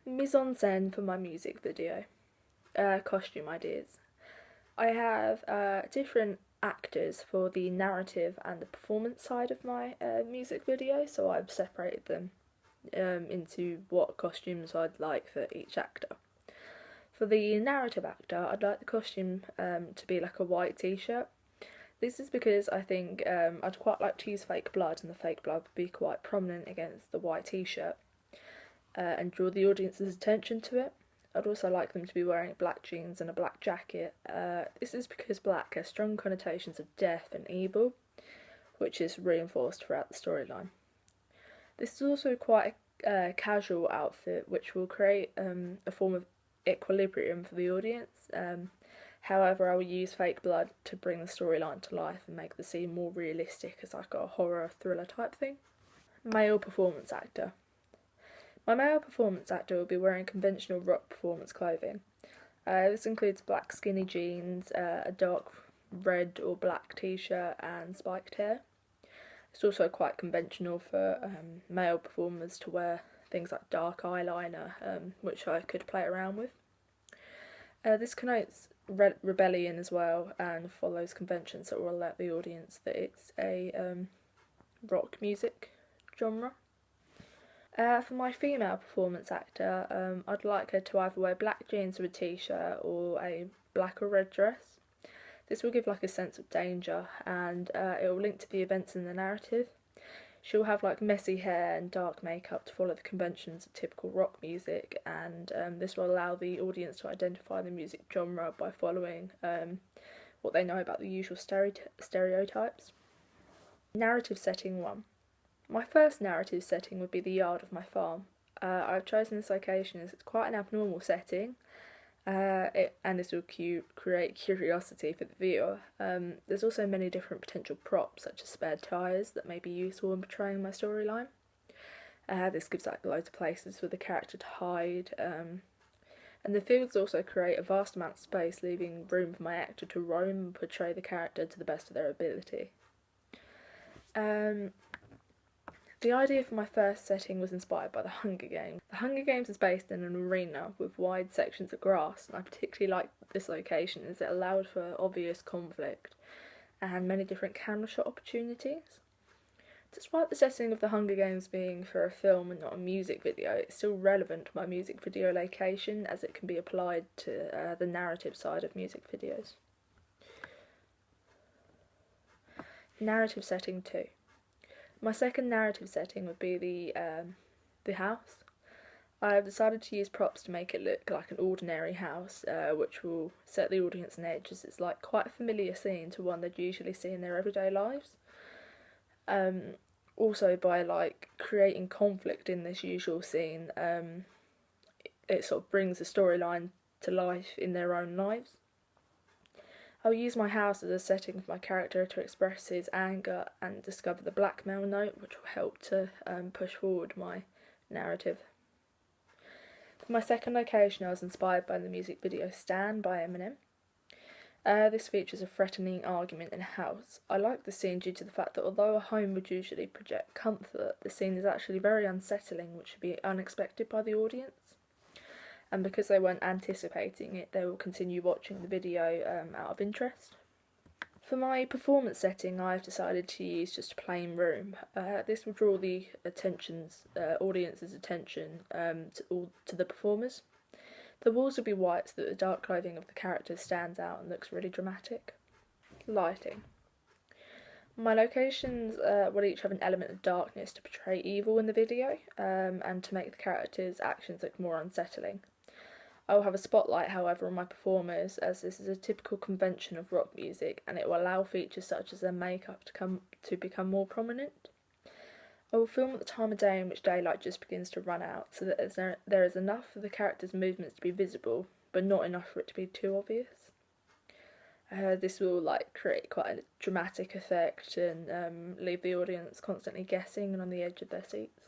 Mise en scène for my music video. Costume ideas. I have different actors for the narrative and the performance side of my music video, so I've separated them into what costumes I'd like for each actor. For the narrative actor, I'd like the costume to be like a white t-shirt. This is because I think I'd quite like to use fake blood, and the fake blood would be quite prominent against the white t-shirt and draw the audience's attention to it. I'd also like them to be wearing black jeans and a black jacket. This is because black has strong connotations of death and evil, which is reinforced throughout the storyline. This is also quite a casual outfit, which will create a form of equilibrium for the audience. However, I will use fake blood to bring the storyline to life and make the scene more realistic as like a horror thriller type thing. Male performance actor. My male performance actor will be wearing conventional rock performance clothing. This includes black skinny jeans, a dark red or black t-shirt and spiked hair. It's also quite conventional for male performers to wear things like dark eyeliner, which I could play around with. This connotes rebellion as well and follows conventions that will alert the audience that it's a rock music genre. For my female performance actor, I'd like her to either wear black jeans with a t-shirt or a black or red dress. This will give like a sense of danger, and it will link to the events in the narrative. She'll have like messy hair and dark makeup to follow the conventions of typical rock music, and this will allow the audience to identify the music genre by following what they know about the usual stereotypes. Narrative setting 1. My first narrative setting would be the yard of my farm. I've chosen this location as it's quite an abnormal setting, and this will create curiosity for the viewer. There's also many different potential props, such as spare tyres, that may be useful in portraying my storyline. This gives like loads of places for the character to hide, and the fields also create a vast amount of space, leaving room for my actor to roam and portray the character to the best of their ability. The idea for my first setting was inspired by the Hunger Games. The Hunger Games is based in an arena with wide sections of grass, and I particularly liked this location as it allowed for obvious conflict and many different camera shot opportunities. Despite the setting of the Hunger Games being for a film and not a music video, it's still relevant to my music video location as it can be applied to the narrative side of music videos. Narrative setting 2. My second narrative setting would be the house. I have decided to use props to make it look like an ordinary house, which will set the audience on edge as it's like quite a familiar scene to one they'd usually see in their everyday lives. Also by like creating conflict in this usual scene, it sort of brings the storyline to life in their own lives. I'll use my house as a setting for my character to express his anger and discover the blackmail note, which will help to push forward my narrative. For my second location, I was inspired by the music video Stan by Eminem. This features a threatening argument in a house. I like the scene due to the fact that although a home would usually project comfort, the scene is actually very unsettling, which would be unexpected by the audience. And because they weren't anticipating it, they will continue watching the video out of interest. For my performance setting, I've decided to use just a plain room. This will draw the audience's attention to the performers. The walls will be white so that the dark clothing of the characters stands out and looks really dramatic. Lighting. My locations will each have an element of darkness to portray evil in the video and to make the characters' actions look more unsettling. I will have a spotlight, however, on my performers, as this is a typical convention of rock music, and it will allow features such as their makeup to become more prominent. I will film at the time of day in which daylight just begins to run out, so that there is enough for the characters' movements to be visible, but not enough for it to be too obvious. This will create quite a dramatic effect and leave the audience constantly guessing and on the edge of their seats.